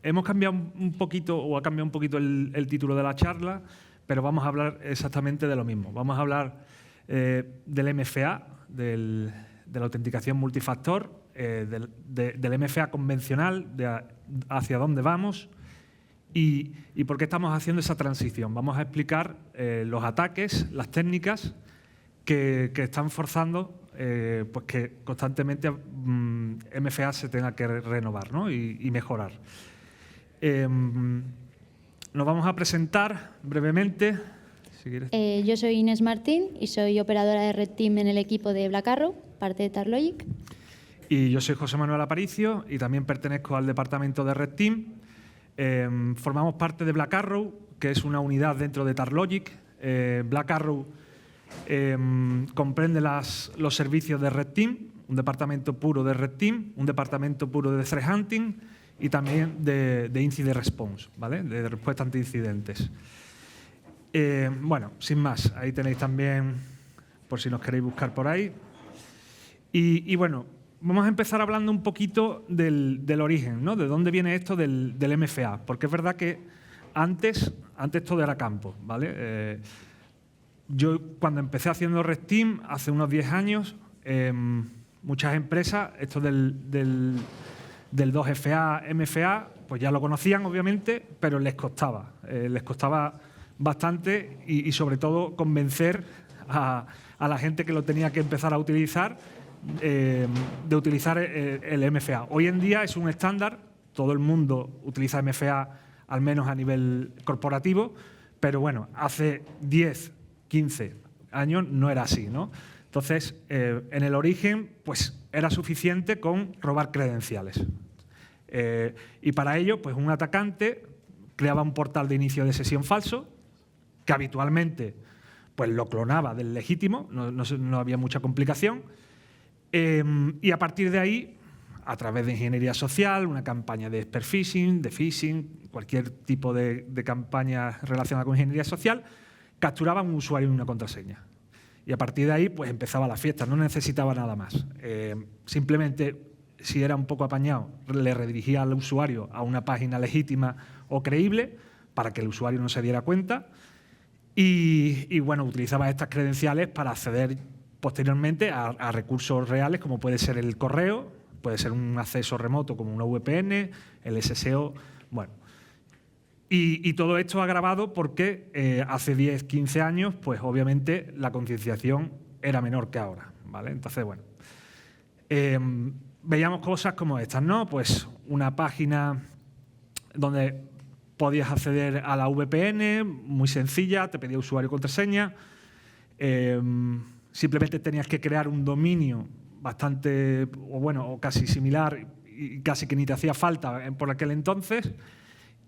hemos cambiado un poquito, o ha cambiado un poquito el título de la charla, pero vamos a hablar exactamente de lo mismo. Vamos a hablar del MFA, de la autenticación multifactor, del MFA convencional, hacia dónde vamos y por qué estamos haciendo esa transición. Vamos a explicar los ataques, las técnicas que están forzando pues que constantemente MFA se tenga que renovar, ¿no? y mejorar. Nos vamos a presentar brevemente. Si quieres. Yo soy Inés Martín y soy operadora de Red Team en el equipo de Black Arrow, parte de Tarlogic. Y yo soy José Manuel Aparicio y también pertenezco al departamento de Red Team. Formamos parte de Black Arrow, que es una unidad dentro de Tarlogic. Black Arrow comprende los servicios de Red Team, un departamento puro de Red Team, un departamento puro de Threat Hunting y también de Incident Response, ¿vale? De respuesta ante incidentes. Bueno, sin más, ahí tenéis también, por si nos queréis buscar por ahí. Y bueno, vamos a empezar hablando un poquito del origen, ¿no? De dónde viene esto del MFA, porque es verdad que antes todo era campo, ¿vale? Yo cuando empecé haciendo Red Team, hace unos 10 años, muchas empresas, esto del 2FA, MFA, pues ya lo conocían obviamente, pero les costaba bastante y sobre todo convencer a la gente que lo tenía que empezar a utilizar de utilizar el MFA. Hoy en día es un estándar, todo el mundo utiliza MFA al menos a nivel corporativo, pero bueno, hace 10, 15 años no era así, ¿no? Entonces, en el origen, pues era suficiente con robar credenciales. Y para ello, pues un atacante creaba un portal de inicio de sesión falso, que habitualmente pues lo clonaba del legítimo, no había mucha complicación, y a partir de ahí, a través de ingeniería social, una campaña de spear phishing, de phishing, cualquier tipo de campaña relacionada con ingeniería social, capturaba un usuario y una contraseña. Y a partir de ahí pues empezaba la fiesta, no necesitaba nada más. Simplemente, si era un poco apañado, le redirigía al usuario a una página legítima o creíble para que el usuario no se diera cuenta y bueno, utilizaba estas credenciales para acceder posteriormente a recursos reales como puede ser el correo, puede ser un acceso remoto como una VPN, el SSO, bueno. Y todo esto agravado porque hace 10, 15 años, pues obviamente la concienciación era menor que ahora, ¿vale? Entonces, bueno, veíamos cosas como estas, ¿no? Pues una página donde podías acceder a la VPN, muy sencilla, te pedía usuario y contraseña, simplemente tenías que crear un dominio bastante, o casi similar, y casi que ni te hacía falta por aquel entonces.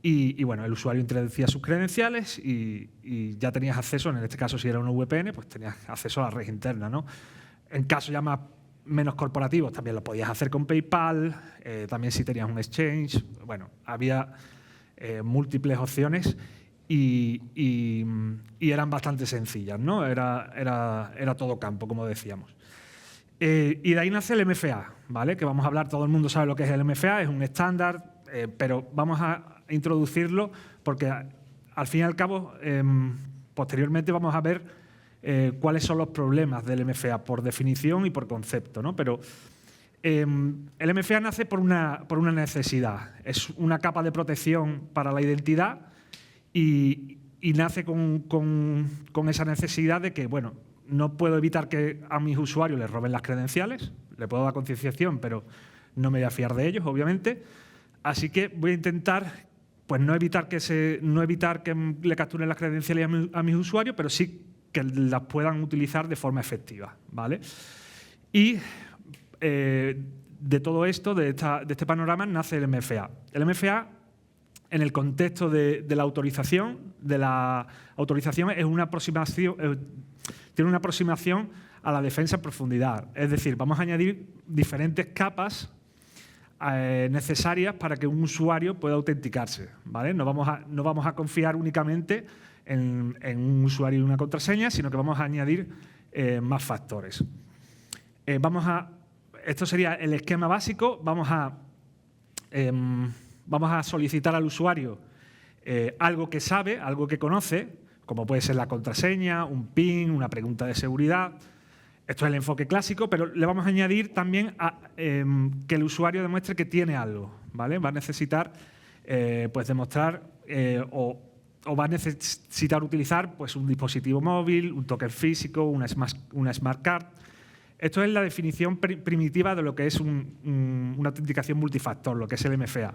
Y bueno, el usuario introducía sus credenciales y ya tenías acceso, en este caso si era una VPN, pues tenías acceso a la red interna, ¿no? En casos ya menos corporativos también lo podías hacer con PayPal, también si tenías un exchange, bueno, había múltiples opciones y eran bastante sencillas, ¿no? Era todo campo, como decíamos. Y de ahí nace el MFA, ¿vale? Que vamos a hablar, todo el mundo sabe lo que es el MFA, es un estándar, pero vamos a introducirlo porque al fin y al cabo posteriormente vamos a ver cuáles son los problemas del MFA por definición y por concepto, ¿no? Pero el MFA nace por una necesidad, es una capa de protección para la identidad y nace con esa necesidad de que, bueno, no puedo evitar que a mis usuarios les roben las credenciales, le puedo dar concienciación, pero no me voy a fiar de ellos, obviamente. Así que voy a intentar pues no evitar que le capturen las credenciales a mis usuarios, pero sí que las puedan utilizar de forma efectiva, ¿vale? Y de todo esto, de este panorama, nace el MFA. El MFA, en el contexto de la autorización, es una aproximación, tiene una aproximación a la defensa en profundidad. Es decir, vamos a añadir diferentes capas necesarias para que un usuario pueda autenticarse, ¿vale? No vamos a confiar únicamente en un usuario y una contraseña, sino que vamos a añadir más factores. Esto sería el esquema básico. Vamos a vamos a solicitar al usuario algo que sabe, algo que conoce, como puede ser la contraseña, un PIN, una pregunta de seguridad. Esto es el enfoque clásico, pero le vamos a añadir también que el usuario demuestre que tiene algo, ¿vale? Va a necesitar pues demostrar o va a necesitar utilizar pues, un dispositivo móvil, un token físico, una smart card. Esto es la definición primitiva de lo que es una autenticación multifactor, lo que es el MFA.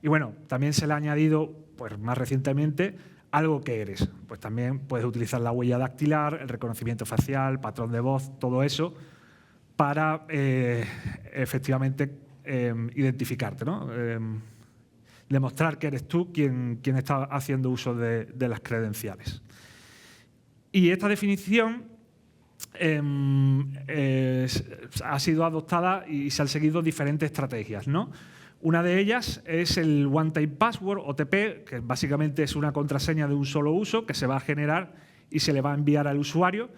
Y bueno, también se le ha añadido, pues más recientemente, algo que eres. Pues también puedes utilizar la huella dactilar, el reconocimiento facial, patrón de voz, todo eso, para efectivamente identificarte, ¿no? Demostrar que eres tú quien está haciendo uso de las credenciales. Y esta definición ha sido adoptada y se han seguido diferentes estrategias, ¿no? Una de ellas es el One Time Password, OTP, que básicamente es una contraseña de un solo uso que se va a generar y se le va a enviar al usuario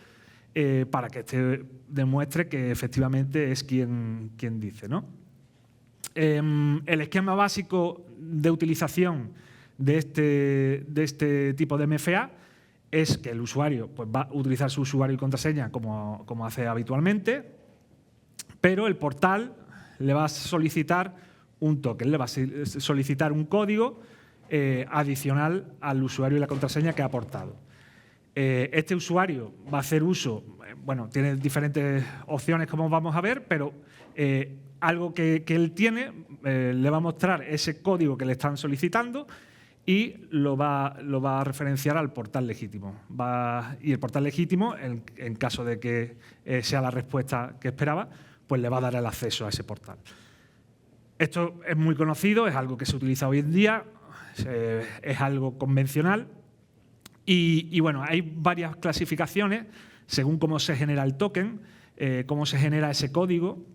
para que este demuestre que efectivamente es quien dice, ¿no? El esquema básico de utilización de este tipo de MFA es que el usuario pues, va a utilizar su usuario y contraseña como hace habitualmente, pero el portal le va a solicitar un token, le va a solicitar un código adicional al usuario y la contraseña que ha aportado. Este usuario va a hacer uso, bueno, tiene diferentes opciones como vamos a ver, pero algo que él tiene le va a mostrar ese código que le están solicitando y lo va a referenciar al portal legítimo. Y el portal legítimo, en caso de que sea la respuesta que esperaba, pues le va a dar el acceso a ese portal. Esto es muy conocido, es algo que se utiliza hoy en día, es algo convencional y bueno, hay varias clasificaciones según cómo se genera el token, cómo se genera ese código.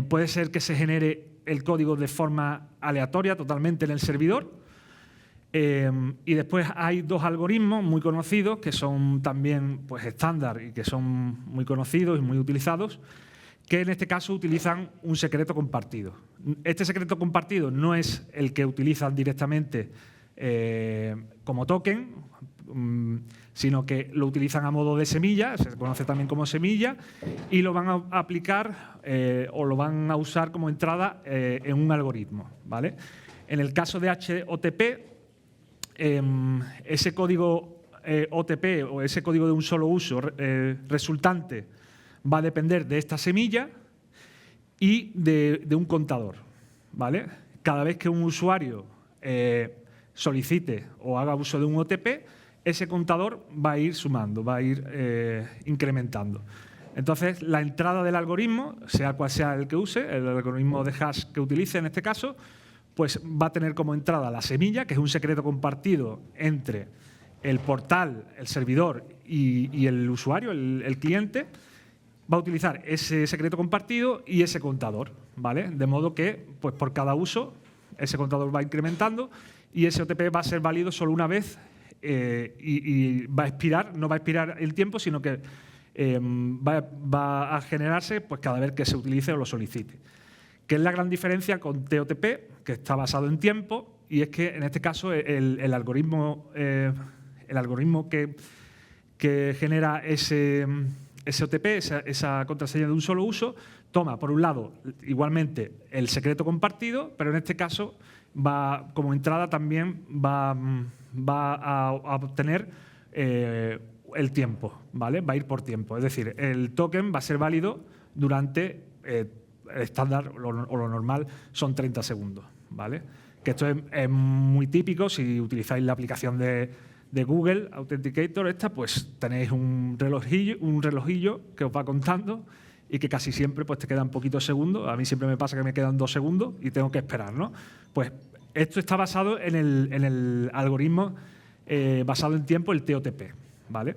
Puede ser que se genere el código de forma aleatoria totalmente en el servidor y después hay dos algoritmos muy conocidos que son también pues, estándar y que son muy conocidos y muy utilizados, que en este caso utilizan un secreto compartido. Este secreto compartido no es el que utilizan directamente como token, sino que lo utilizan a modo de semilla, se conoce también como semilla, y lo van a aplicar o lo van a usar como entrada en un algoritmo, ¿vale? En el caso de HOTP, ese código OTP o ese código de un solo uso resultante va a depender de esta semilla y de un contador, ¿vale? Cada vez que un usuario solicite o haga uso de un OTP, ese contador va a ir sumando, va a ir incrementando. Entonces, la entrada del algoritmo, sea cual sea el que use, el algoritmo de hash que utilice en este caso, pues va a tener como entrada la semilla, que es un secreto compartido entre el portal, el servidor y el usuario, el cliente. Va a utilizar ese secreto compartido y ese contador, ¿vale? De modo que, pues por cada uso, ese contador va incrementando y ese OTP va a ser válido solo una vez y va a expirar, no va a expirar el tiempo, sino que va a generarse pues, cada vez que se utilice o lo solicite. ¿Qué es la gran diferencia con TOTP, que está basado en tiempo? Y es que, en este caso, el algoritmo que genera ese OTP, esa contraseña de un solo uso, toma, por un lado, igualmente el secreto compartido, pero en este caso, como entrada también va a obtener el tiempo, ¿vale? Va a ir por tiempo. Es decir, el token va a ser válido durante el estándar o lo normal son 30 segundos, ¿vale? Que esto es muy típico si utilizáis la aplicación de Google Authenticator, pues tenéis un relojillo que os va contando y que casi siempre pues, te quedan poquitos segundos. A mí siempre me pasa que me quedan 2 segundos y tengo que esperar, ¿no? Pues esto está basado en el algoritmo basado en tiempo, el TOTP, ¿vale?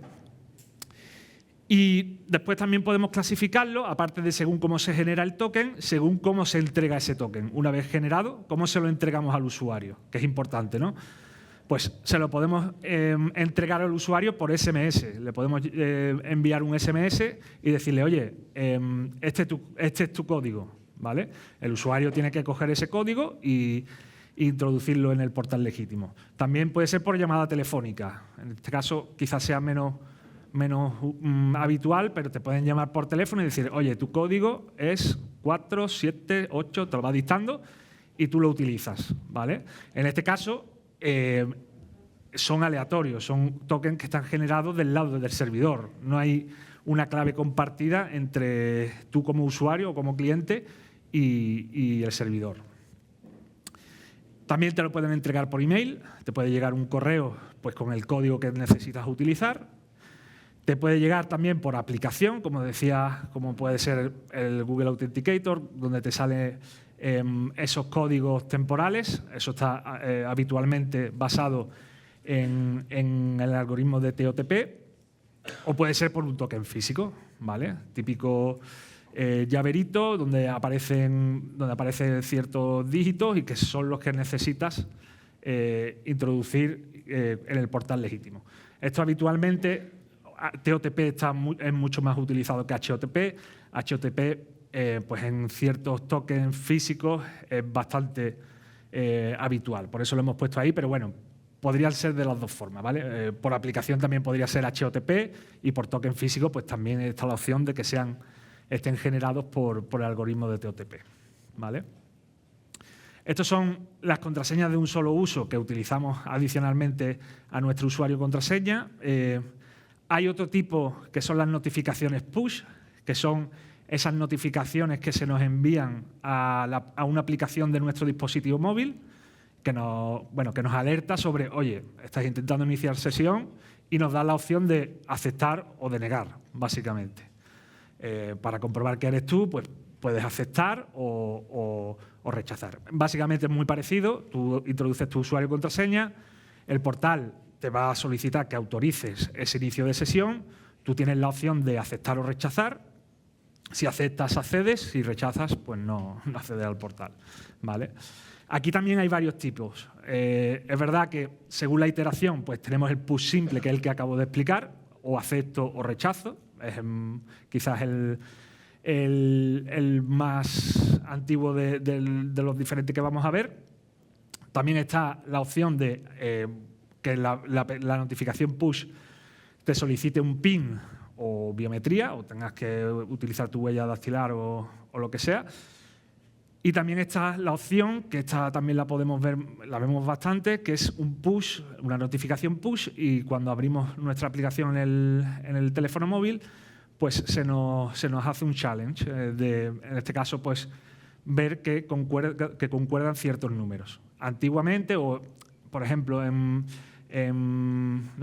Y después también podemos clasificarlo, aparte de según cómo se genera el token, según cómo se entrega ese token. Una vez generado, cómo se lo entregamos al usuario, que es importante, ¿no? Pues se lo podemos entregar al usuario por SMS. Le podemos enviar un SMS y decirle, oye, este es tu código, ¿vale? El usuario tiene que coger ese código y e introducirlo en el portal legítimo. También puede ser por llamada telefónica. En este caso quizás sea menos habitual, pero te pueden llamar por teléfono y decir, oye, tu código es 4, 7, 8, te lo va dictando y tú lo utilizas, ¿vale? En este caso son aleatorios, son tokens que están generados del lado del servidor. No hay una clave compartida entre tú como usuario o como cliente y el servidor. También te lo pueden entregar por email, te puede llegar un correo pues, con el código que necesitas utilizar. Te puede llegar también por aplicación, como decía, como puede ser el Google Authenticator, donde te salen esos códigos temporales. Eso está habitualmente basado en el algoritmo de TOTP, o puede ser por un token físico, ¿vale? Típico llaverito donde aparecen ciertos dígitos y que son los que necesitas introducir en el portal legítimo. Esto habitualmente, TOTP es mucho más utilizado que HOTP. HOTP, pues en ciertos tokens físicos es bastante habitual. Por eso lo hemos puesto ahí, pero bueno, podrían ser de las dos formas, ¿vale? Por aplicación también podría ser HOTP y por token físico pues también está la opción de que estén generados por el algoritmo de TOTP, ¿vale? Estas son las contraseñas de un solo uso que utilizamos adicionalmente a nuestro usuario contraseña. Hay otro tipo que son las notificaciones push, que son esas notificaciones que se nos envían a una aplicación de nuestro dispositivo móvil que nos alerta sobre, oye, estás intentando iniciar sesión y nos da la opción de aceptar o de negar, básicamente. Para comprobar que eres tú, pues puedes aceptar o rechazar. Básicamente es muy parecido, tú introduces tu usuario y contraseña, el portal te va a solicitar que autorices ese inicio de sesión, tú tienes la opción de aceptar o rechazar, si aceptas accedes, si rechazas pues no accedes al portal, ¿vale? Aquí también hay varios tipos. Es verdad que según la iteración pues tenemos el push simple, que es el que acabo de explicar, o acepto o rechazo, es quizás el más antiguo de los diferentes que vamos a ver. También está la opción de que la notificación push te solicite un PIN o biometría, o tengas que utilizar tu huella dactilar o lo que sea. Y también está la opción, que esta también la podemos ver, la vemos bastante, que es un push, una notificación push, y cuando abrimos nuestra aplicación en el teléfono móvil, pues se nos hace un challenge, en este caso, pues ver que concuerdan ciertos números. Antiguamente, o por ejemplo, no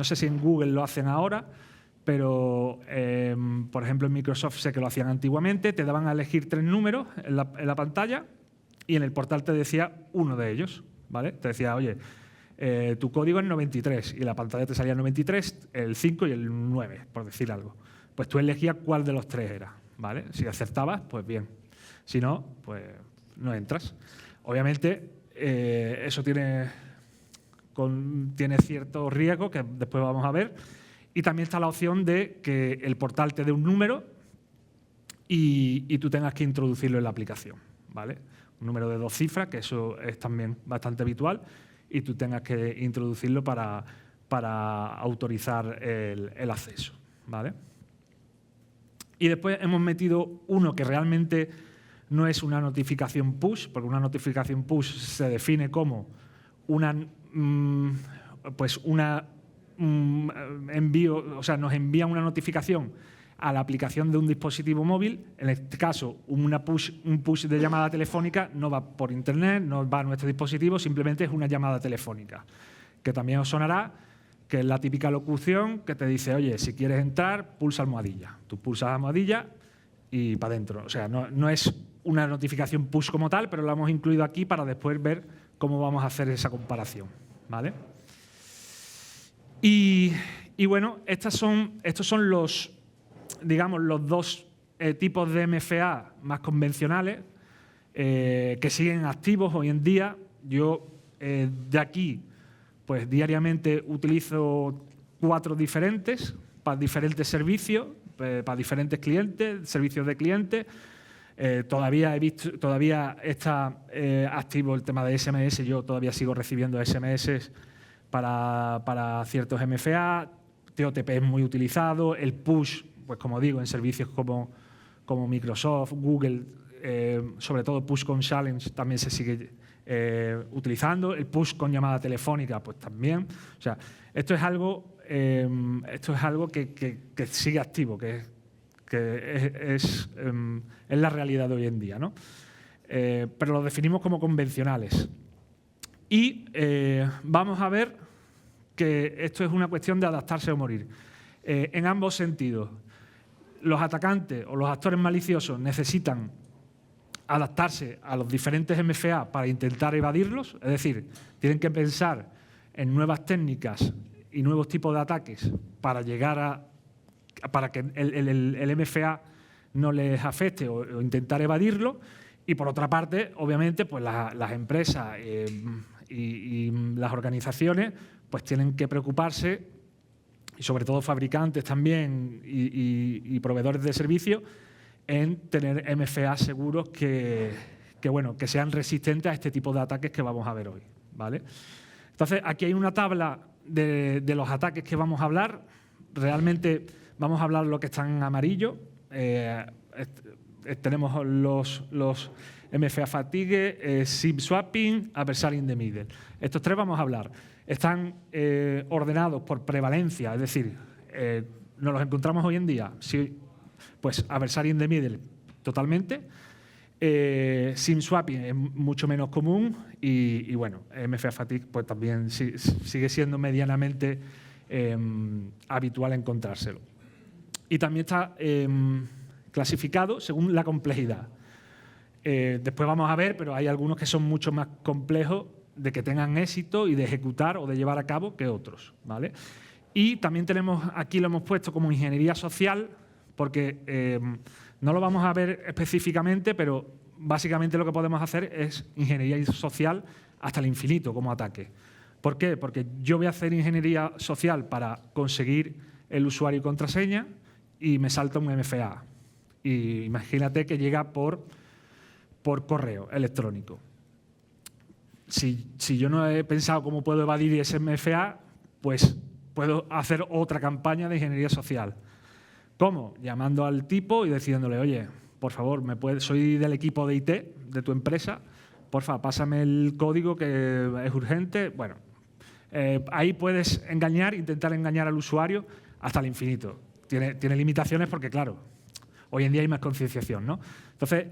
sé si en Google lo hacen ahora, pero por ejemplo en Microsoft sé que lo hacían antiguamente, te daban a elegir 3 números en la pantalla y en el portal te decía uno de ellos, ¿vale? Te decía, oye, tu código es 93 y en la pantalla te salía el 93, el 5 y el 9, por decir algo. Pues tú elegías cuál de los 3 era, ¿vale? Si acertabas, pues bien. Si no, pues no entras. Obviamente eso tiene cierto riesgo que después vamos a ver. Y también está la opción de que el portal te dé un número y tú tengas que introducirlo en la aplicación, ¿vale? Un número de 2 cifras, que eso es también bastante habitual, y tú tengas que introducirlo para autorizar el acceso, ¿vale? Y después hemos metido uno que realmente no es una notificación push, porque una notificación push se define como envío, o sea, nos envía una notificación a la aplicación de un dispositivo móvil. En este caso, un push de llamada telefónica no va por internet, no va a nuestro dispositivo, simplemente es una llamada telefónica, que también os sonará, que es la típica locución que te dice, oye, si quieres entrar, pulsa almohadilla. Tú pulsas almohadilla y para adentro. O sea, no es una notificación push como tal, pero lo hemos incluido aquí para después ver cómo vamos a hacer esa comparación, ¿vale? Y bueno, estos son los, digamos, los 2 tipos de MFA más convencionales que siguen activos hoy en día. Yo de aquí, pues diariamente utilizo 4 diferentes para diferentes servicios, para diferentes clientes, servicios de clientes. Todavía está activo el tema de SMS. Yo todavía sigo recibiendo SMS para ciertos MFA. TOTP es muy utilizado. El push, pues como digo, en servicios como Microsoft, Google, sobre todo push con challenge también se sigue utilizando. El push con llamada telefónica, pues también. O sea, esto es algo que sigue activo, que es la realidad de hoy en día, ¿no? Pero lo definimos como convencionales. Y vamos a ver que esto es una cuestión de adaptarse o morir. En ambos sentidos. Los atacantes o los actores maliciosos necesitan adaptarse a los diferentes MFA para intentar evadirlos, es decir, tienen que pensar en nuevas técnicas y nuevos tipos de ataques para que el MFA no les afecte o intentar evadirlo. Y por otra parte, obviamente, pues las empresas y las organizaciones pues tienen que preocuparse, y sobre todo fabricantes también y proveedores de servicios, en tener MFA seguros que sean resistentes a este tipo de ataques que vamos a ver hoy, ¿vale? Entonces, aquí hay una tabla de los ataques que vamos a hablar. Realmente vamos a hablar lo que está en amarillo. Tenemos los MFA fatigue, SIM swapping, adversary in the middle. Estos tres vamos a hablar. Están ordenados por prevalencia, es decir, nos los encontramos hoy en día. Sí, pues adversary in the middle totalmente. SIM swapping es mucho menos común y bueno, MFA fatigue pues también sigue siendo medianamente habitual encontrárselo. Y también está clasificado según la complejidad. Después vamos a ver, pero hay algunos que son mucho más complejos de que tengan éxito y de ejecutar o de llevar a cabo que otros, ¿vale? Y también tenemos, aquí lo hemos puesto como ingeniería social, porque no lo vamos a ver específicamente, pero básicamente lo que podemos hacer es ingeniería social hasta el infinito como ataque. ¿Por qué? Porque yo voy a hacer ingeniería social para conseguir el usuario y contraseña y me salta un MFA. Y imagínate que llega por correo electrónico. Si yo no he pensado cómo puedo evadir ese MFA, pues puedo hacer otra campaña de ingeniería social. ¿Cómo? Llamando al tipo y diciéndole, oye, por favor, soy del equipo de IT de tu empresa, porfa, pásame el código que es urgente. Bueno, ahí puedes intentar engañar al usuario hasta el infinito. Tiene limitaciones porque, claro, hoy en día hay más concienciación, ¿no? Entonces,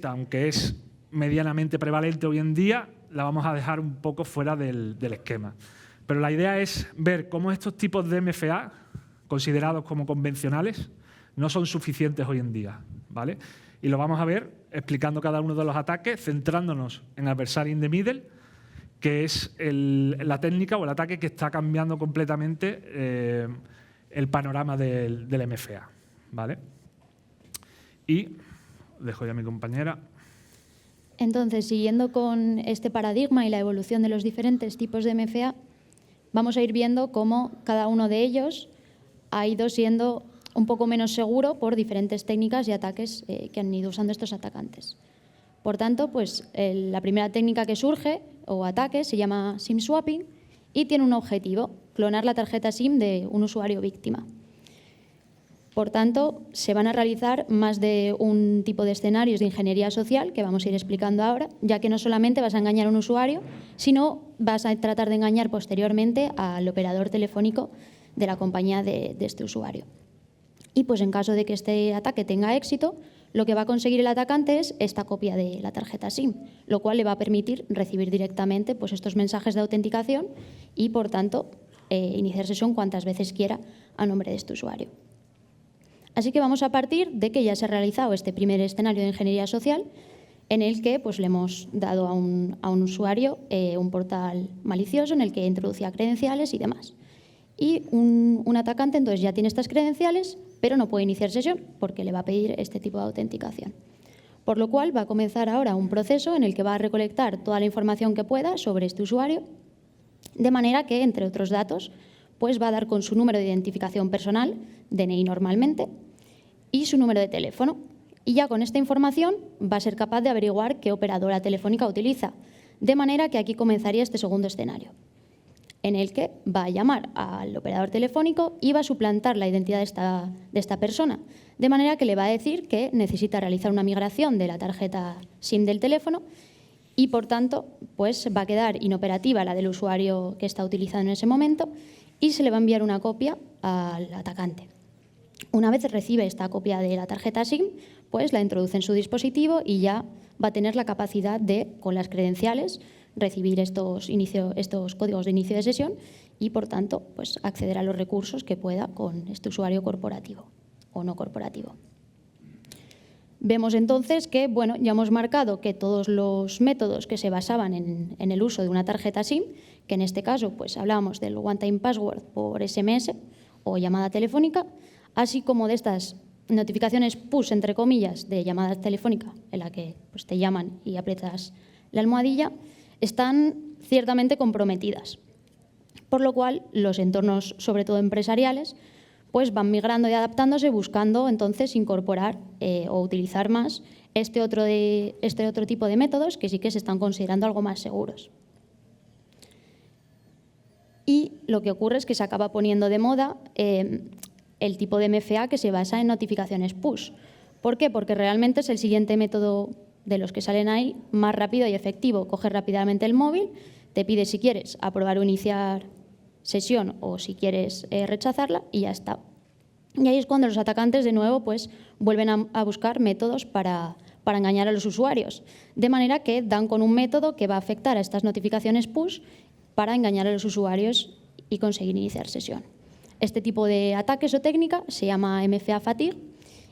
aunque es medianamente prevalente hoy en día, la vamos a dejar un poco fuera del esquema. Pero la idea es ver cómo estos tipos de MFA, considerados como convencionales, no son suficientes hoy en día, ¿vale? Y lo vamos a ver explicando cada uno de los ataques, centrándonos en adversary in the middle, que es la técnica o el ataque que está cambiando completamente el panorama del MFA, ¿vale? Y dejo ya a mi compañera. Entonces, siguiendo con este paradigma y la evolución de los diferentes tipos de MFA, vamos a ir viendo cómo cada uno de ellos ha ido siendo un poco menos seguro por diferentes técnicas y ataques que han ido usando estos atacantes. Por tanto, pues la primera técnica que surge o ataque se llama SIM swapping y tiene un objetivo, clonar la tarjeta SIM de un usuario víctima. Por tanto, se van a realizar más de un tipo de escenarios de ingeniería social que vamos a ir explicando ahora, ya que no solamente vas a engañar a un usuario, sino vas a tratar de engañar posteriormente al operador telefónico de la compañía de este usuario. Y pues en caso de que este ataque tenga éxito, lo que va a conseguir el atacante es esta copia de la tarjeta SIM, lo cual le va a permitir recibir directamente pues, estos mensajes de autenticación y, por tanto, iniciar sesión cuantas veces quiera a nombre de este usuario. Así que vamos a partir de que ya se ha realizado este primer escenario de ingeniería social en el que pues, le hemos dado a un usuario un portal malicioso en el que introducía credenciales y demás. Y un atacante entonces ya tiene estas credenciales, pero no puede iniciar sesión porque le va a pedir este tipo de autenticación. Por lo cual va a comenzar ahora un proceso en el que va a recolectar toda la información que pueda sobre este usuario, de manera que, entre otros datos, pues va a dar con su número de identificación personal, DNI normalmente, y su número de teléfono. Y ya con esta información va a ser capaz de averiguar qué operadora telefónica utiliza. De manera que aquí comenzaría este segundo escenario, en el que va a llamar al operador telefónico y va a suplantar la identidad de esta persona. De manera que le va a decir que necesita realizar una migración de la tarjeta SIM del teléfono y, por tanto, pues va a quedar inoperativa la del usuario que está utilizando en ese momento y se le va a enviar una copia al atacante. Una vez recibe esta copia de la tarjeta SIM, pues la introduce en su dispositivo y ya va a tener la capacidad de, con las credenciales, recibir estos códigos de inicio de sesión y, por tanto, pues acceder a los recursos que pueda con este usuario corporativo o no corporativo. Vemos entonces que, bueno, ya hemos marcado que todos los métodos que se basaban en el uso de una tarjeta SIM, que en este caso pues hablábamos del one-time password por SMS o llamada telefónica, así como de estas notificaciones push, entre comillas, de llamada telefónica, en la que pues, te llaman y aprietas la almohadilla, están ciertamente comprometidas. Por lo cual, los entornos, sobre todo empresariales, pues van migrando y adaptándose, buscando entonces incorporar o utilizar más este otro tipo de métodos que sí que se están considerando algo más seguros. Y lo que ocurre es que se acaba poniendo de moda el tipo de MFA que se basa en notificaciones push. ¿Por qué? Porque realmente es el siguiente método de los que salen ahí más rápido y efectivo. Coges rápidamente el móvil, te pide si quieres aprobar o iniciar sesión o si quieres rechazarla y ya está. Y ahí es cuando los atacantes de nuevo pues, vuelven a buscar métodos para engañar a los usuarios. De manera que dan con un método que va a afectar a estas notificaciones push para engañar a los usuarios y conseguir iniciar sesión. Este tipo de ataques o técnica se llama MFA fatigue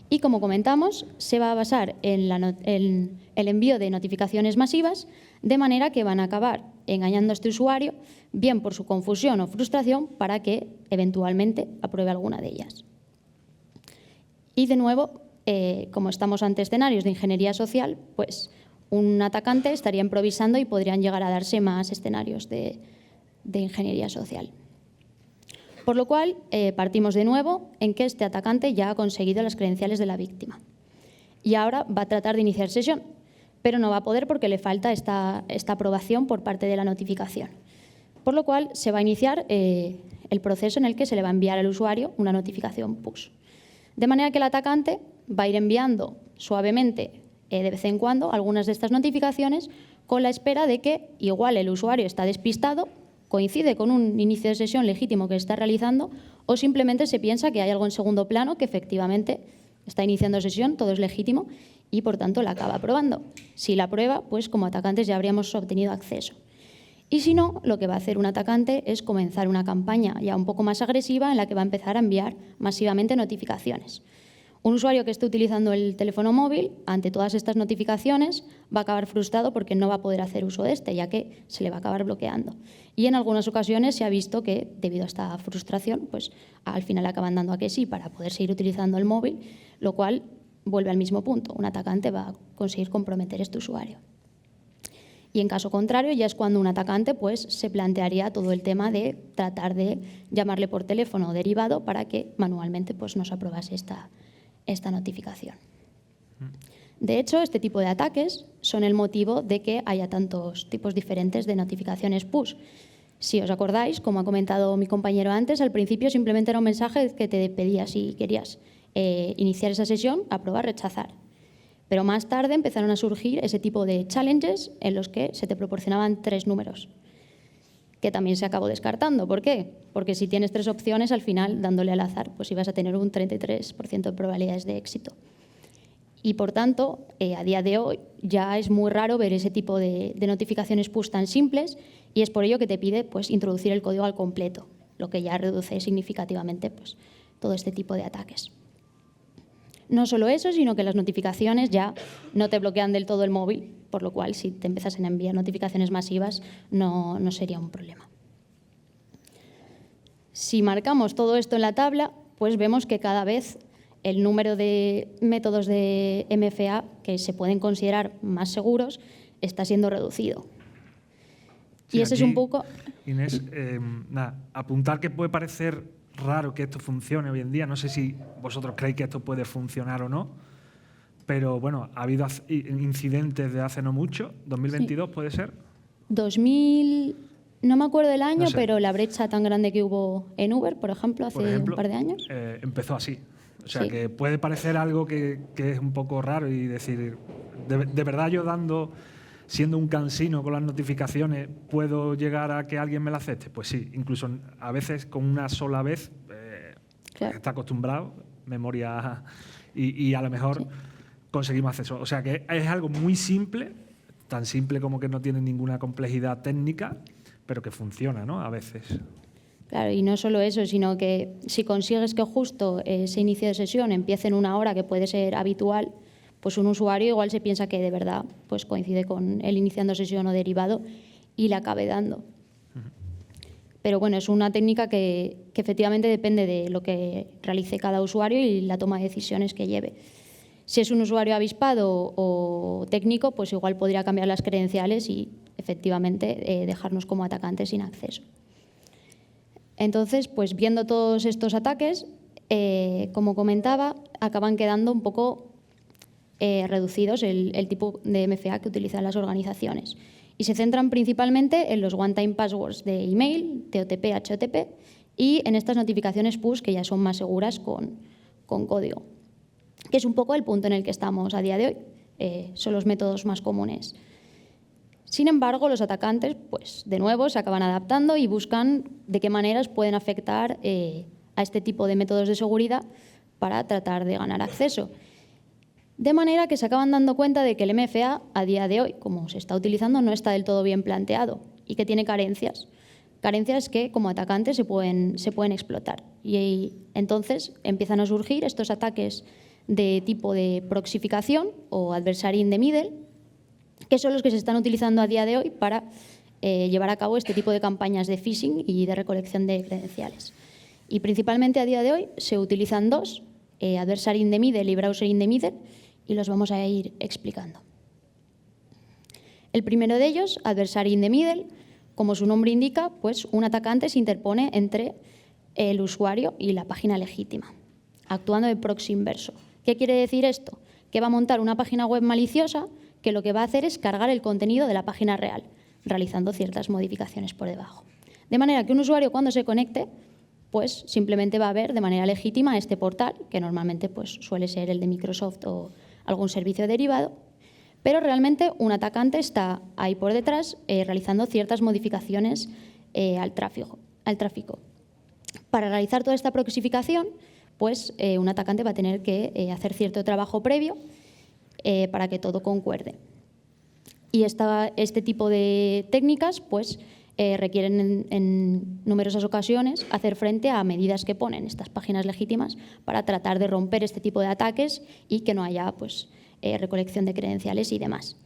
y, como comentamos, se va a basar en el envío de notificaciones masivas, de manera que van a acabar engañando a este usuario, bien por su confusión o frustración, para que eventualmente apruebe alguna de ellas. Y, de nuevo, como estamos ante escenarios de ingeniería social, pues un atacante estaría improvisando y podrían llegar a darse más escenarios de ingeniería social. Por lo cual, partimos de nuevo en que este atacante ya ha conseguido las credenciales de la víctima. Y ahora va a tratar de iniciar sesión, pero no va a poder porque le falta esta aprobación por parte de la notificación. Por lo cual, se va a iniciar el proceso en el que se le va a enviar al usuario una notificación push. De manera que el atacante va a ir enviando suavemente, de vez en cuando, algunas de estas notificaciones con la espera de que igual el usuario está despistado, coincide con un inicio de sesión legítimo que está realizando o simplemente se piensa que hay algo en segundo plano que efectivamente está iniciando sesión, todo es legítimo y por tanto la acaba aprobando. Si la aprueba, pues como atacantes ya habríamos obtenido acceso. Y si no, lo que va a hacer un atacante es comenzar una campaña ya un poco más agresiva en la que va a empezar a enviar masivamente notificaciones. Un usuario que esté utilizando el teléfono móvil, ante todas estas notificaciones, va a acabar frustrado porque no va a poder hacer uso de este, ya que se le va a acabar bloqueando. Y en algunas ocasiones se ha visto que, debido a esta frustración, pues al final acaban dando a que sí para poder seguir utilizando el móvil, lo cual vuelve al mismo punto. Un atacante va a conseguir comprometer a este usuario. Y en caso contrario, ya es cuando un atacante pues, se plantearía todo el tema de tratar de llamarle por teléfono o derivado para que manualmente pues, nos aprobase esta notificación. De hecho, este tipo de ataques son el motivo de que haya tantos tipos diferentes de notificaciones push. Si os acordáis, como ha comentado mi compañero antes, al principio simplemente era un mensaje que te pedía si querías iniciar esa sesión, aprobar, rechazar. Pero más tarde empezaron a surgir ese tipo de challenges en los que se te proporcionaban 3 números, que también se acabó descartando. ¿Por qué? Porque si tienes 3 opciones, al final, dándole al azar, pues ibas a tener un 33% de probabilidades de éxito. Y, por tanto, a día de hoy ya es muy raro ver ese tipo de notificaciones push tan simples y es por ello que te pide pues, introducir el código al completo, lo que ya reduce significativamente pues, todo este tipo de ataques. No solo eso, sino que las notificaciones ya no te bloquean del todo el móvil, por lo cual si te empiezas a enviar notificaciones masivas no sería un problema. Si marcamos todo esto en la tabla, pues vemos que cada vez el número de métodos de MFA que se pueden considerar más seguros está siendo reducido. Sí, y ese aquí, es un poco... Inés, apuntar que puede parecer raro que esto funcione hoy en día. No sé si vosotros creéis que esto puede funcionar o no, pero bueno, ha habido incidentes de hace no mucho, 2022 puede ser. 2000, no me acuerdo del año, No sé. pero la brecha tan grande que hubo en Uber, por ejemplo, hace un par de años. Empezó así. O sea, Sí. que puede parecer algo que es un poco raro y decir, de verdad yo siendo un cansino con las notificaciones, ¿puedo llegar a que alguien me la acepte? Pues sí, incluso a veces con una sola vez, Claro. está acostumbrado, memoria, y a lo mejor conseguimos acceso. O sea que es algo muy simple, tan simple como que no tiene ninguna complejidad técnica, pero que funciona, ¿no? A veces. Claro, y no solo eso, sino que si consigues que justo ese inicio de sesión empiece en una hora, que puede ser habitual, pues un usuario igual se piensa que de verdad pues coincide con el iniciando sesión o derivado y le acabe dando. Pero bueno, es una técnica que efectivamente depende de lo que realice cada usuario y la toma de decisiones que lleve. Si es un usuario avispado o técnico, pues igual podría cambiar las credenciales y efectivamente dejarnos como atacantes sin acceso. Entonces, pues viendo todos estos ataques, como comentaba, acaban quedando un poco reducidos el tipo de MFA que utilizan las organizaciones. Y se centran principalmente en los one-time passwords de email, TOTP, HOTP, y en estas notificaciones push que ya son más seguras con código, que es un poco el punto en el que estamos a día de hoy. Son los métodos más comunes. Sin embargo, los atacantes, pues de nuevo, se acaban adaptando y buscan de qué maneras pueden afectar a este tipo de métodos de seguridad para tratar de ganar acceso. De manera que se acaban dando cuenta de que el MFA, a día de hoy, como se está utilizando, no está del todo bien planteado y que tiene carencias. Carencias que, como atacantes, se pueden explotar. Y entonces empiezan a surgir estos ataques de tipo de proxificación o adversary in the middle, que son los que se están utilizando a día de hoy para llevar a cabo este tipo de campañas de phishing y de recolección de credenciales. Y principalmente a día de hoy se utilizan dos, adversary in the middle y browser in the middle, y los vamos a ir explicando. El primero de ellos, adversary in the middle, como su nombre indica, pues un atacante se interpone entre el usuario y la página legítima, actuando de proxy inverso. ¿Qué quiere decir esto? Que va a montar una página web maliciosa que lo que va a hacer es cargar el contenido de la página real, realizando ciertas modificaciones por debajo. De manera que un usuario, cuando se conecte, pues simplemente va a ver de manera legítima este portal, que normalmente pues, suele ser el de Microsoft o algún servicio derivado, pero realmente un atacante está ahí por detrás realizando ciertas modificaciones al tráfico. Para realizar toda esta proxificación, pues un atacante va a tener que hacer cierto trabajo previo para que todo concuerde. Y este tipo de técnicas pues, requieren en numerosas ocasiones hacer frente a medidas que ponen estas páginas legítimas para tratar de romper este tipo de ataques y que no haya pues, recolección de credenciales y demás,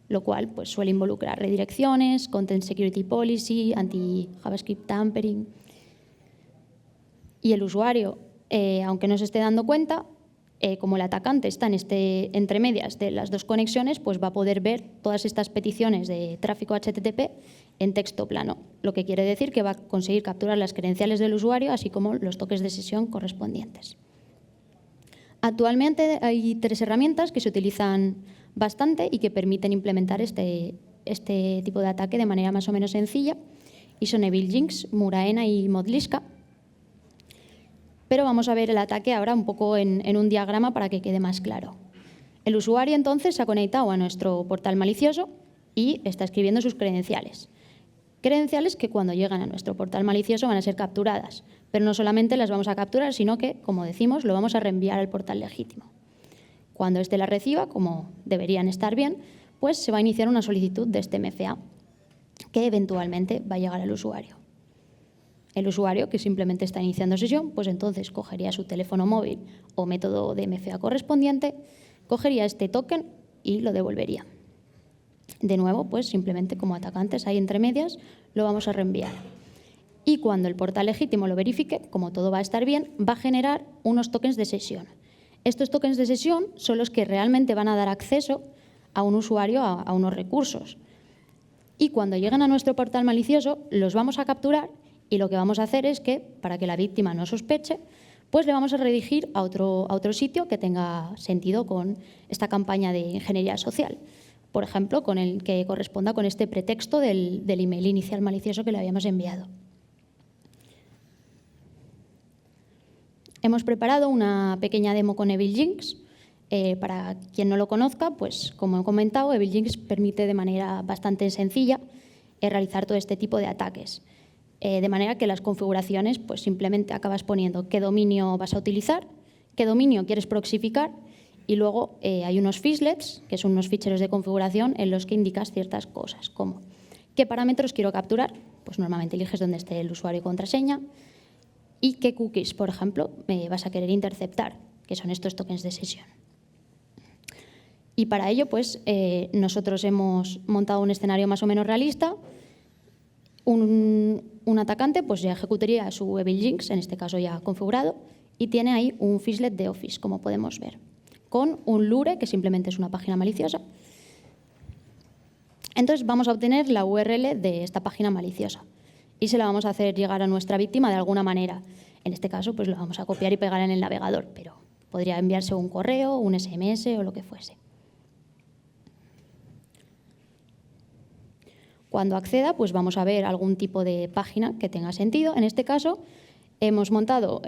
lo cual pues, suele involucrar redirecciones, content security policy, anti-JavaScript tampering. Y el usuario, aunque no se esté dando cuenta, como el atacante está entre medias de las dos conexiones, pues va a poder ver todas estas peticiones de tráfico HTTP en texto plano, lo que quiere decir que va a conseguir capturar las credenciales del usuario, así como los toques de sesión correspondientes. Actualmente hay 3 herramientas que se utilizan bastante y que permiten implementar este tipo de ataque de manera más o menos sencilla, y son EvilJinx, Muraena y Modliska. Pero vamos a ver el ataque ahora un poco en un diagrama para que quede más claro. El usuario entonces se ha conectado a nuestro portal malicioso y está escribiendo sus credenciales. Credenciales que cuando llegan a nuestro portal malicioso van a ser capturadas, pero no solamente las vamos a capturar, sino que, como decimos, lo vamos a reenviar al portal legítimo. Cuando éste la reciba, como deberían estar bien, pues se va a iniciar una solicitud de este MFA, que eventualmente va a llegar al usuario. El usuario, que simplemente está iniciando sesión, pues entonces cogería su teléfono móvil o método de MFA correspondiente, cogería este token y lo devolvería. De nuevo, pues simplemente como atacantes ahí entre medias, lo vamos a reenviar. Y cuando el portal legítimo lo verifique, como todo va a estar bien, va a generar unos tokens de sesión. Estos tokens de sesión son los que realmente van a dar acceso a un usuario a unos recursos. Y cuando lleguen a nuestro portal malicioso, los vamos a capturar y lo que vamos a hacer es que, para que la víctima no sospeche, pues le vamos a redirigir a otro sitio que tenga sentido con esta campaña de ingeniería social. Por ejemplo, con el que corresponda con este pretexto del email inicial malicioso que le habíamos enviado. Hemos preparado una pequeña demo con EvilJinx. Para quien no lo conozca, pues como he comentado, EvilJinx permite de manera bastante sencilla realizar todo este tipo de ataques. De manera que las configuraciones, pues simplemente acabas poniendo qué dominio vas a utilizar, qué dominio quieres proxificar y luego hay unos fishlets, que son unos ficheros de configuración en los que indicas ciertas cosas, como qué parámetros quiero capturar, pues normalmente eliges dónde esté el usuario y contraseña, y qué cookies, por ejemplo, vas a querer interceptar, que son estos tokens de sesión. Y para ello, pues, nosotros hemos montado un escenario más o menos realista. Un atacante pues ya ejecutaría su EvilJinx, en este caso ya configurado, y tiene ahí un fishlet de Office, como podemos ver, con un Lure, que simplemente es una página maliciosa. Entonces vamos a obtener la URL de esta página maliciosa y se la vamos a hacer llegar a nuestra víctima de alguna manera. En este caso, pues lo vamos a copiar y pegar en el navegador, pero podría enviarse un correo, un SMS o lo que fuese. Cuando acceda, pues vamos a ver algún tipo de página que tenga sentido. En este caso, hemos montado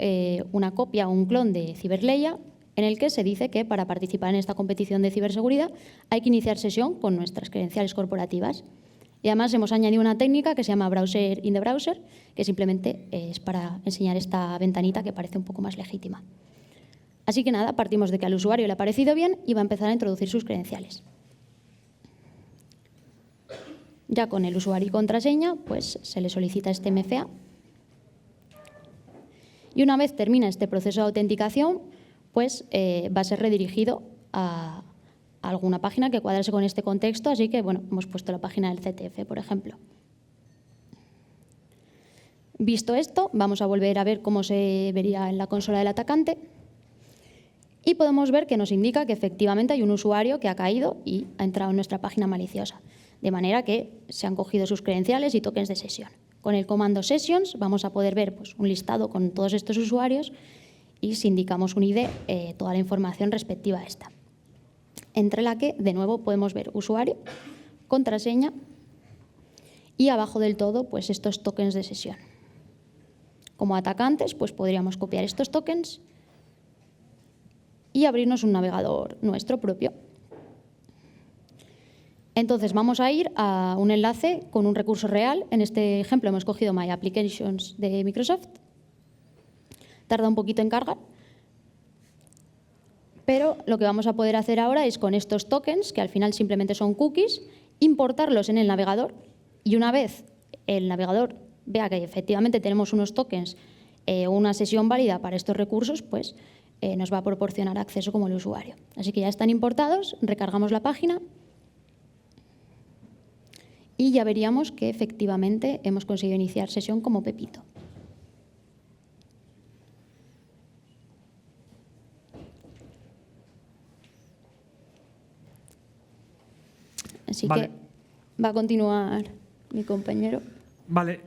una copia o un clon de Ciberleia en el que se dice que para participar en esta competición de ciberseguridad hay que iniciar sesión con nuestras credenciales corporativas. Y además hemos añadido una técnica que se llama Browser in the Browser, que simplemente es para enseñar esta ventanita que parece un poco más legítima. Así que nada, partimos de que al usuario le ha parecido bien y va a empezar a introducir sus credenciales. Ya con el usuario y contraseña, pues se le solicita este MFA. Y una vez termina este proceso de autenticación, pues va a ser redirigido a alguna página que cuadrase con este contexto. Así que, bueno, hemos puesto la página del CTF, por ejemplo. Visto esto, vamos a volver a ver cómo se vería en la consola del atacante. Y podemos ver que nos indica que efectivamente hay un usuario que ha caído y ha entrado en nuestra página maliciosa. De manera que se han cogido sus credenciales y tokens de sesión. Con el comando sessions vamos a poder ver pues, un listado con todos estos usuarios y si indicamos un ID, toda la información respectiva a esta. Entre la que, de nuevo, podemos ver usuario, contraseña y abajo del todo pues, estos tokens de sesión. Como atacantes, pues podríamos copiar estos tokens y abrirnos un navegador nuestro propio. Entonces vamos a ir a un enlace con un recurso real. En este ejemplo hemos cogido My Applications de Microsoft. Tarda un poquito en cargar. Pero lo que vamos a poder hacer ahora es con estos tokens, que al final simplemente son cookies, importarlos en el navegador. Y una vez el navegador vea que efectivamente tenemos unos tokens o una sesión válida para estos recursos, pues nos va a proporcionar acceso como el usuario. Así que ya están importados, recargamos la página. Y ya veríamos que efectivamente hemos conseguido iniciar sesión como Pepito. Así vale. que va a continuar mi compañero. Vale,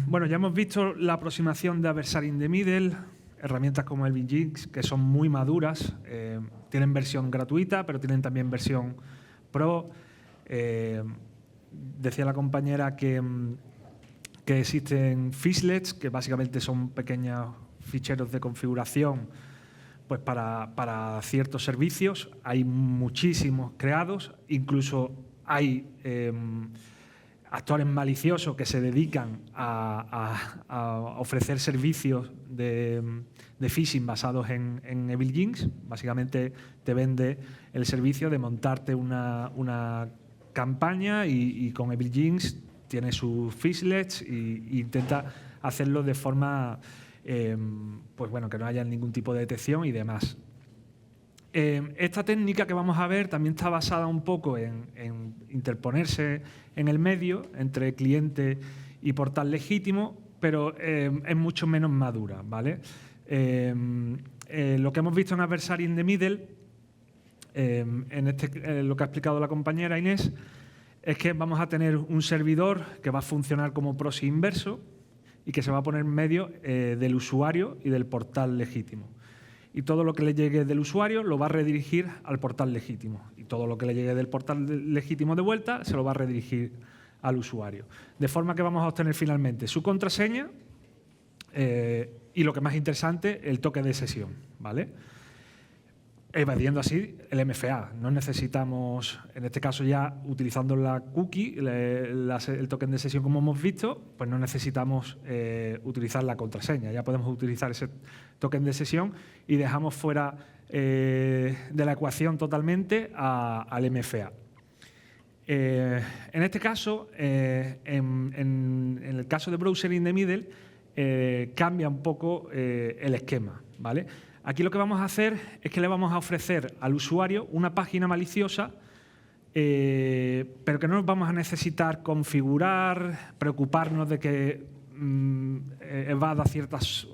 bueno, ya hemos visto la aproximación de Adversary in the Middle, herramientas como EvilJinx, que son muy maduras, tienen versión gratuita, pero tienen también versión Pro. Decía la compañera que existen fishlets, que básicamente son pequeños ficheros de configuración pues para ciertos servicios. Hay muchísimos creados, incluso hay actores maliciosos que se dedican a ofrecer servicios de phishing basados en EvilJinx. Básicamente te vende el servicio de montarte una campaña y con EvilJinx tiene sus fishlets e intenta hacerlo de forma pues bueno, que no haya ningún tipo de detección y demás. Esta técnica que vamos a ver también está basada un poco en interponerse en el medio entre cliente y portal legítimo, pero es mucho menos madura, ¿vale? Lo que hemos visto en Adversary in the Middle, lo que ha explicado la compañera Inés, es que vamos a tener un servidor que va a funcionar como proxy inverso y que se va a poner en medio del usuario y del portal legítimo. Y todo lo que le llegue del usuario lo va a redirigir al portal legítimo. Y todo lo que le llegue del portal legítimo de vuelta se lo va a redirigir al usuario. De forma que vamos a obtener finalmente su contraseña y, lo que es más interesante, el token de sesión, ¿vale? Evadiendo así el MFA. No necesitamos, en este caso ya utilizando la cookie, el token de sesión como hemos visto, pues no necesitamos utilizar la contraseña. Ya podemos utilizar ese token de sesión y dejamos fuera de la ecuación totalmente al MFA. En este caso, en el caso de Browser in the Middle, cambia un poco el esquema, ¿vale? Aquí lo que vamos a hacer es que le vamos a ofrecer al usuario una página maliciosa, pero que no nos vamos a necesitar configurar, preocuparnos de que evada ciertas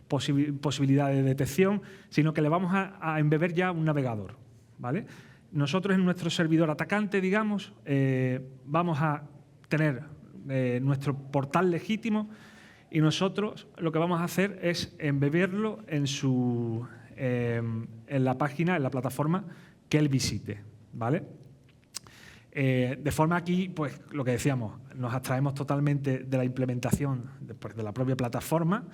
posibilidades de detección, sino que le vamos a embeber ya un navegador, ¿vale? Nosotros en nuestro servidor atacante, digamos, vamos a tener nuestro portal legítimo y nosotros lo que vamos a hacer es embeberlo en la página, en la plataforma que él visite, ¿vale? De forma aquí, pues lo que decíamos, nos abstraemos totalmente de la implementación de la propia plataforma.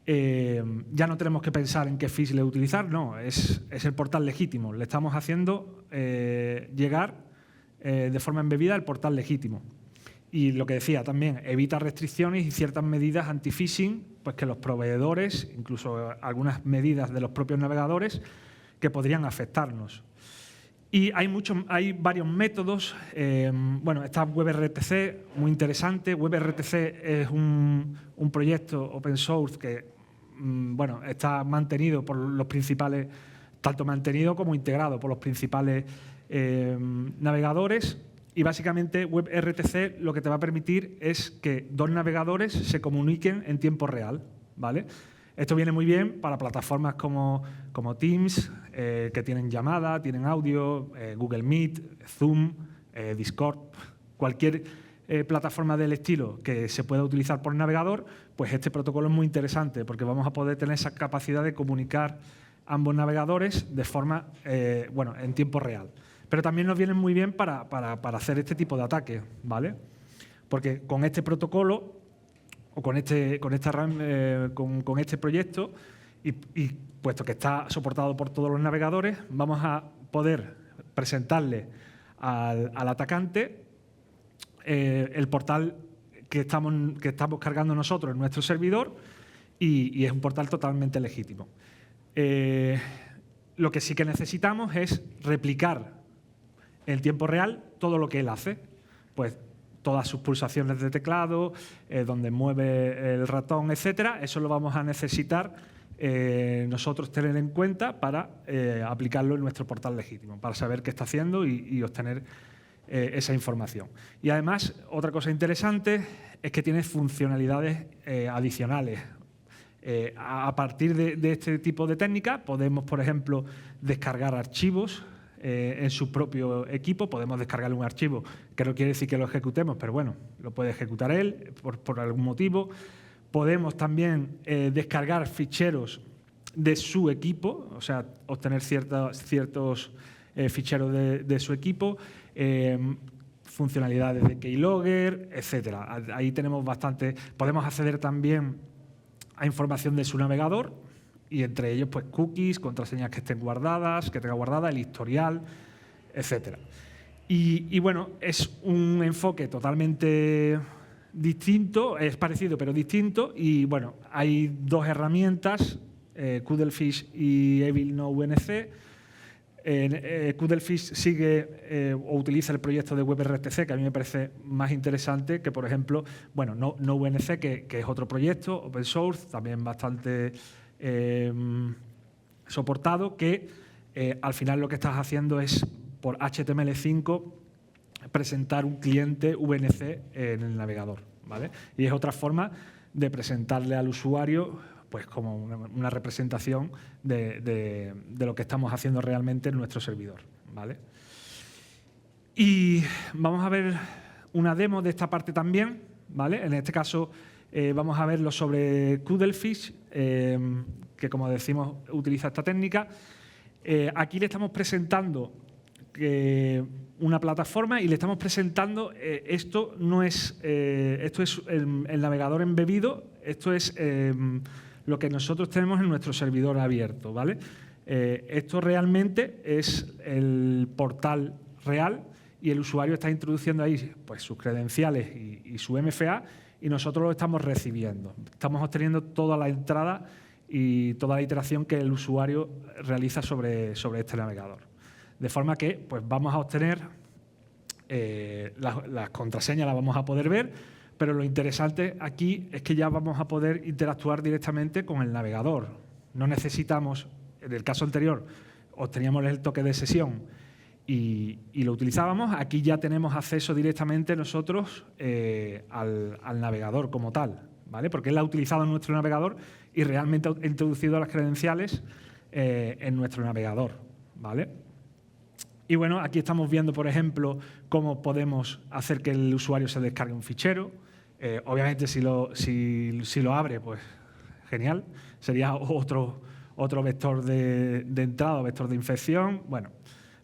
Ya no tenemos que pensar en qué fiche utilizar, no, es el portal legítimo. Le estamos haciendo llegar de forma embebida el portal legítimo. Y lo que decía también, evita restricciones y ciertas medidas anti-phishing, pues que los proveedores, incluso algunas medidas de los propios navegadores, que podrían afectarnos. Y hay varios métodos. Bueno, está WebRTC, muy interesante. WebRTC es un proyecto open source que bueno, está mantenido por los principales, tanto mantenido como integrado por los principales navegadores. Y básicamente WebRTC lo que te va a permitir es que dos navegadores se comuniquen en tiempo real, ¿vale? Esto viene muy bien para plataformas como Teams, que tienen llamada, tienen audio, Google Meet, Zoom, Discord, cualquier plataforma del estilo que se pueda utilizar por navegador, pues este protocolo es muy interesante porque vamos a poder tener esa capacidad de comunicar ambos navegadores de forma, bueno, en tiempo real. Pero también nos vienen muy bien para hacer este tipo de ataques, ¿vale? Porque con este protocolo o con este proyecto, y puesto que está soportado por todos los navegadores, vamos a poder presentarle al atacante el portal que estamos cargando nosotros en nuestro servidor y es un portal totalmente legítimo. Lo que sí que necesitamos es replicar en tiempo real todo lo que él hace, pues todas sus pulsaciones de teclado, donde mueve el ratón, etcétera. Eso lo vamos a necesitar nosotros tener en cuenta para aplicarlo en nuestro portal legítimo, para saber qué está haciendo y obtener esa información. Y además, otra cosa interesante es que tiene funcionalidades adicionales. A partir de este tipo de técnica podemos, por ejemplo, descargar archivos en su propio equipo. Podemos descargarle un archivo que no quiere decir que lo ejecutemos, pero bueno, lo puede ejecutar él por algún motivo. Podemos también descargar ficheros de su equipo, o sea, obtener ciertos ficheros de su equipo, funcionalidades de keylogger, etcétera. Ahí tenemos bastante. Podemos acceder también a información de su navegador, y entre ellos pues cookies, contraseñas que estén guardadas, que tenga guardada, el historial, etcétera. Y bueno, es un enfoque totalmente distinto, es parecido pero distinto, y bueno, hay dos herramientas, Cuddlefish y Evil No VNC. Cuddlefish sigue o utiliza el proyecto de WebRTC, que a mí me parece más interesante que, por ejemplo, bueno, No VNC, que es otro proyecto open source, también bastante soportado, que al final lo que estás haciendo es, por HTML5, presentar un cliente VNC en el navegador, ¿vale? Y es otra forma de presentarle al usuario pues como una representación de lo que estamos haciendo realmente en nuestro servidor, ¿vale? Y vamos a ver una demo de esta parte también, ¿vale? En este caso vamos a verlo sobre Cuddlefish, que como decimos utiliza esta técnica. Aquí le estamos presentando una plataforma y le estamos presentando, esto es el navegador embebido, esto es lo que nosotros tenemos en nuestro servidor abierto, ¿vale? Esto realmente es el portal real y el usuario está introduciendo ahí pues, sus credenciales y su MFA y nosotros lo estamos recibiendo. Estamos obteniendo toda la entrada y toda la iteración que el usuario realiza sobre este navegador. De forma que pues, vamos a obtener las contraseñas, las vamos a poder ver, pero lo interesante aquí es que ya vamos a poder interactuar directamente con el navegador. No necesitamos, en el caso anterior, obteníamos el toque de sesión y lo utilizábamos. Aquí ya tenemos acceso directamente nosotros al navegador como tal, ¿vale? Porque él ha utilizado nuestro navegador y realmente ha introducido las credenciales en nuestro navegador, ¿vale? Y bueno, aquí estamos viendo, por ejemplo, cómo podemos hacer que el usuario se descargue un fichero. Obviamente, si lo abre, pues genial. Sería otro vector de entrada, vector de infección. Bueno,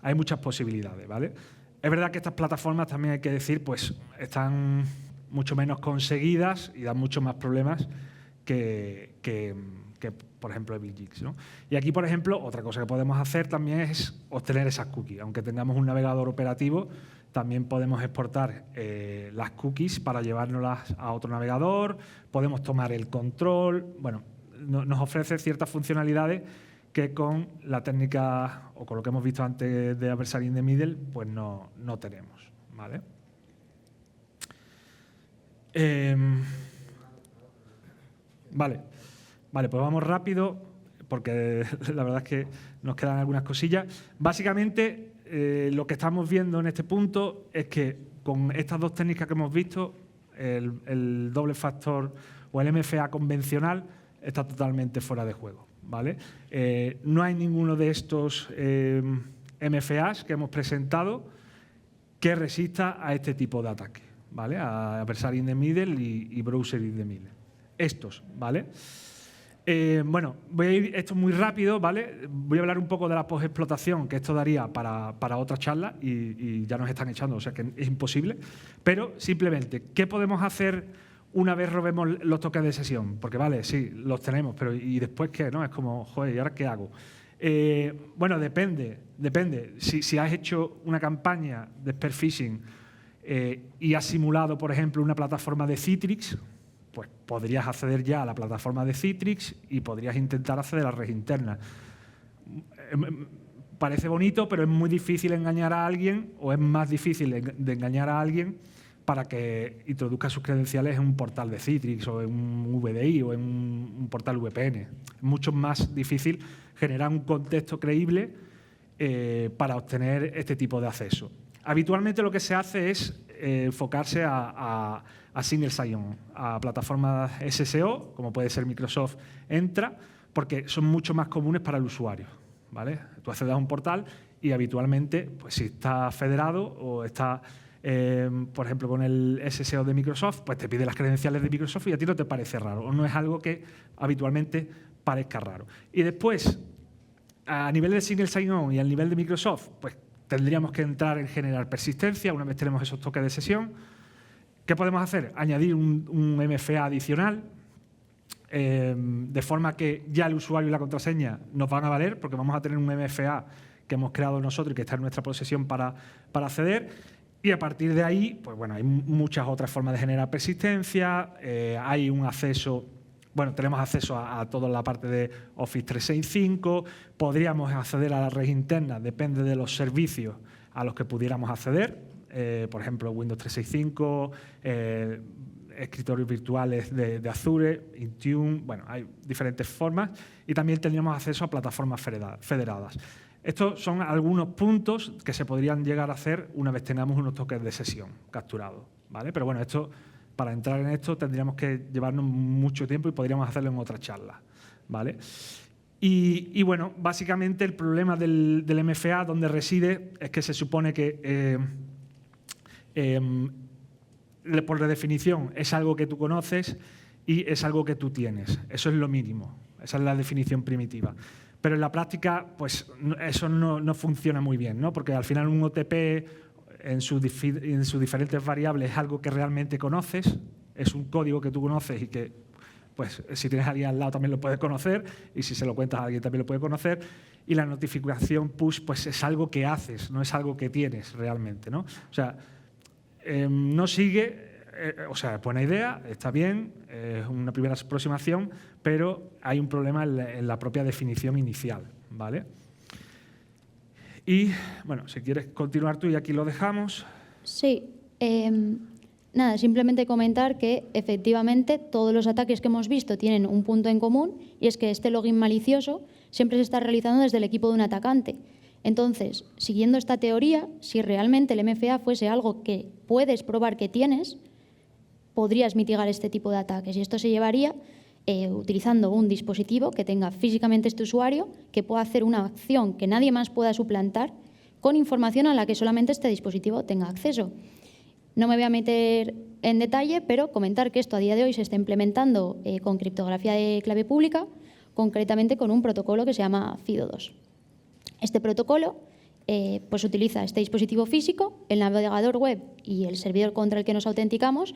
hay muchas posibilidades, ¿vale? Es verdad que estas plataformas, también hay que decir, pues están mucho menos conseguidas y dan muchos más problemas que por ejemplo, EvilGix, ¿no? Y aquí, por ejemplo, otra cosa que podemos hacer también es obtener esas cookies. Aunque tengamos un navegador operativo, también podemos exportar las cookies para llevárnoslas a otro navegador, podemos tomar el control. Bueno, nos ofrece ciertas funcionalidades que con la técnica o con lo que hemos visto antes de Adversary in the Middle, pues no tenemos, ¿vale? Vale, pues vamos rápido, porque la verdad es que nos quedan algunas cosillas. Básicamente, lo que estamos viendo en este punto es que con estas dos técnicas que hemos visto, el doble factor o el MFA convencional está totalmente fuera de juego, ¿vale? No hay ninguno de estos MFAs que hemos presentado que resista a este tipo de ataque, ¿vale? A Adversary in the Middle y Browser in the Middle. Estos, ¿vale? Bueno, voy a ir esto muy rápido, ¿vale? Voy a hablar un poco de la postexplotación, que esto daría para otra charla y ya nos están echando, o sea que es imposible. Pero simplemente, ¿qué podemos hacer una vez robemos los toques de sesión? Porque vale, sí, los tenemos, pero ¿y después qué? ¿No? Es como, joder, ¿y ahora qué hago? Bueno, depende. Si has hecho una campaña de spear phishing y has simulado, por ejemplo, una plataforma de Citrix, pues podrías acceder ya a la plataforma de Citrix y podrías intentar acceder a la red interna. Parece bonito, pero es muy difícil engañar a alguien, o es más difícil de engañar a alguien para que introduzca sus credenciales en un portal de Citrix o en un VDI o en un portal VPN. Es mucho más difícil generar un contexto creíble para obtener este tipo de acceso. Habitualmente lo que se hace es enfocarse a single sign-on, a plataformas SSO, como puede ser Microsoft Entra, porque son mucho más comunes para el usuario, ¿vale? Tú accedes a un portal y habitualmente, pues si está federado o está, por ejemplo, con el SSO de Microsoft, pues te pide las credenciales de Microsoft y a ti no te parece raro, o no es algo que habitualmente parezca raro. Y después, a nivel de single sign-on y al nivel de Microsoft, pues tendríamos que entrar en generar persistencia una vez tenemos esos toques de sesión. ¿Qué podemos hacer? Añadir un MFA adicional, de forma que ya el usuario y la contraseña nos van a valer, porque vamos a tener un MFA que hemos creado nosotros y que está en nuestra posesión para acceder. Y a partir de ahí, pues bueno, hay muchas otras formas de generar persistencia, hay un acceso. Bueno, tenemos acceso a toda la parte de Office 365, podríamos acceder a la red interna, depende de los servicios a los que pudiéramos acceder, por ejemplo, Windows 365, escritorios virtuales de Azure, Intune, bueno, hay diferentes formas y también tendríamos acceso a plataformas federadas. Estos son algunos puntos que se podrían llegar a hacer una vez tengamos unos toques de sesión capturados, ¿vale? Pero bueno, para entrar en esto tendríamos que llevarnos mucho tiempo y podríamos hacerlo en otra charla, ¿vale? Y bueno, básicamente el problema del MFA, donde reside, es que se supone que, por definición, es algo que tú conoces y es algo que tú tienes. Eso es lo mínimo, esa es la definición primitiva. Pero en la práctica, pues eso no funciona muy bien, ¿no? Porque al final un OTP en sus diferentes variables es algo que realmente conoces, es un código que tú conoces y que, pues, si tienes a alguien al lado también lo puedes conocer, y si se lo cuentas a alguien también lo puede conocer. Y la notificación push, pues, es algo que haces, no es algo que tienes realmente, ¿no? O sea, no sigue, o sea, buena idea, está bien, es una primera aproximación, pero hay un problema en la propia definición inicial, ¿vale? Y, bueno, si quieres continuar tú y aquí lo dejamos. Sí. Nada, simplemente comentar que efectivamente todos los ataques que hemos visto tienen un punto en común, y es que este login malicioso siempre se está realizando desde el equipo de un atacante. Entonces, siguiendo esta teoría, si realmente el MFA fuese algo que puedes probar que tienes, podrías mitigar este tipo de ataques, y esto se llevaría utilizando un dispositivo que tenga físicamente este usuario, que pueda hacer una acción que nadie más pueda suplantar con información a la que solamente este dispositivo tenga acceso. No me voy a meter en detalle, pero comentar que esto a día de hoy se está implementando con criptografía de clave pública, concretamente con un protocolo que se llama FIDO2. Este protocolo pues utiliza este dispositivo físico, el navegador web y el servidor contra el que nos autenticamos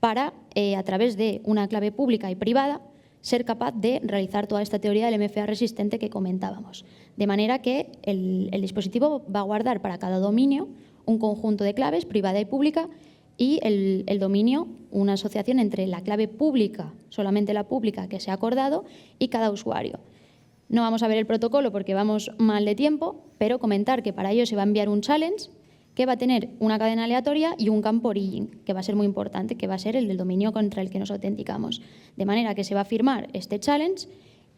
para, a través de una clave pública y privada, ser capaz de realizar toda esta teoría del MFA resistente que comentábamos. De manera que el dispositivo va a guardar para cada dominio un conjunto de claves privada y pública, y el dominio una asociación entre la clave pública, solamente la pública que se ha acordado, y cada usuario. No vamos a ver el protocolo porque vamos mal de tiempo, pero comentar que para ello se va a enviar un challenge que va a tener una cadena aleatoria y un campo origin, que va a ser muy importante, que va a ser el del dominio contra el que nos autenticamos. De manera que se va a firmar este challenge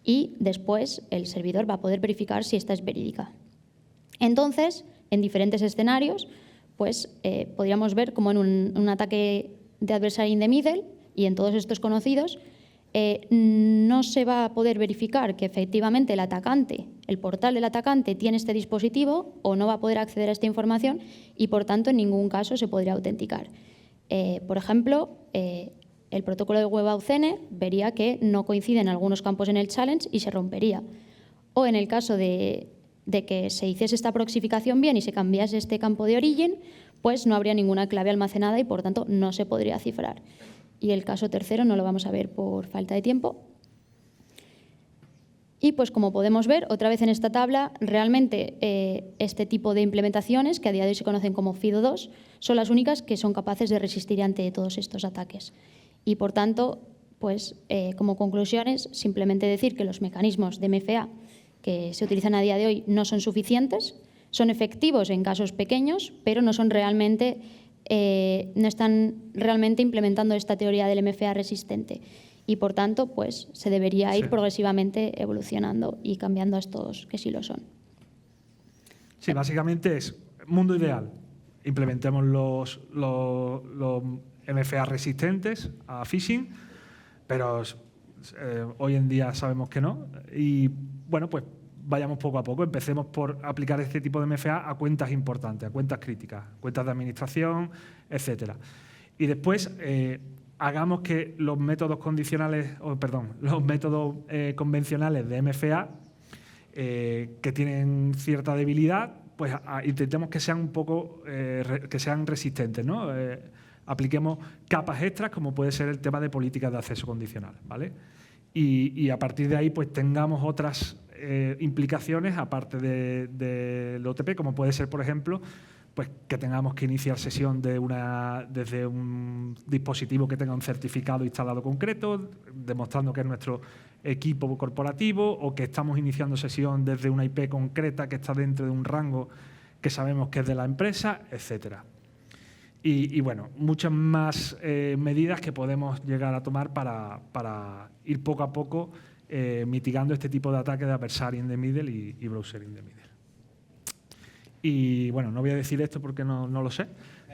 y después el servidor va a poder verificar si esta es verídica. Entonces, en diferentes escenarios, pues podríamos ver como en un ataque de adversary in the middle y en todos estos conocidos, no se va a poder verificar que efectivamente el atacante, el portal del atacante tiene este dispositivo, o no va a poder acceder a esta información, y por tanto en ningún caso se podría autenticar. Por ejemplo, el protocolo de WebAuthn vería que no coinciden algunos campos en el challenge y se rompería. O en el caso de que se hiciese esta proxificación bien y se cambiase este campo de origen, pues no habría ninguna clave almacenada y por tanto no se podría cifrar. Y el caso tercero no lo vamos a ver por falta de tiempo. Y pues como podemos ver, otra vez en esta tabla, realmente este tipo de implementaciones, que a día de hoy se conocen como FIDO2, son las únicas que son capaces de resistir ante todos estos ataques. Y por tanto, pues como conclusiones, simplemente decir que los mecanismos de MFA que se utilizan a día de hoy no son suficientes, son efectivos en casos pequeños, pero no son realmente no están realmente implementando esta teoría del MFA resistente, y por tanto pues se debería ir progresivamente evolucionando y cambiando a estos que sí lo son. Sí, básicamente es mundo ideal. Implementemos los MFA resistentes a phishing, pero hoy en día sabemos que no, y bueno, pues vayamos poco a poco. Empecemos por aplicar este tipo de MFA a cuentas importantes, a cuentas críticas, cuentas de administración, etcétera. Y después hagamos que los métodos condicionales, los métodos convencionales de MFA que tienen cierta debilidad, pues intentemos que sean un poco que sean resistentes, ¿no? Apliquemos capas extras, como puede ser el tema de políticas de acceso condicional, ¿vale? Y a partir de ahí pues tengamos otras implicaciones aparte del OTP, como puede ser, por ejemplo, pues que tengamos que iniciar sesión desde un dispositivo que tenga un certificado instalado concreto, demostrando que es nuestro equipo corporativo, o que estamos iniciando sesión desde una IP concreta que está dentro de un rango que sabemos que es de la empresa, etcétera. Y bueno, muchas más medidas que podemos llegar a tomar para ir poco a poco mitigando este tipo de ataques de adversary in the middle y browser in the middle. Y bueno, no voy a decir esto porque no lo sé,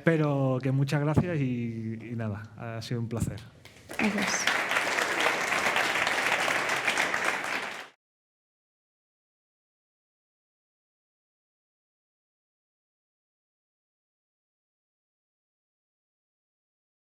pero que muchas gracias y nada, ha sido un placer. Gracias.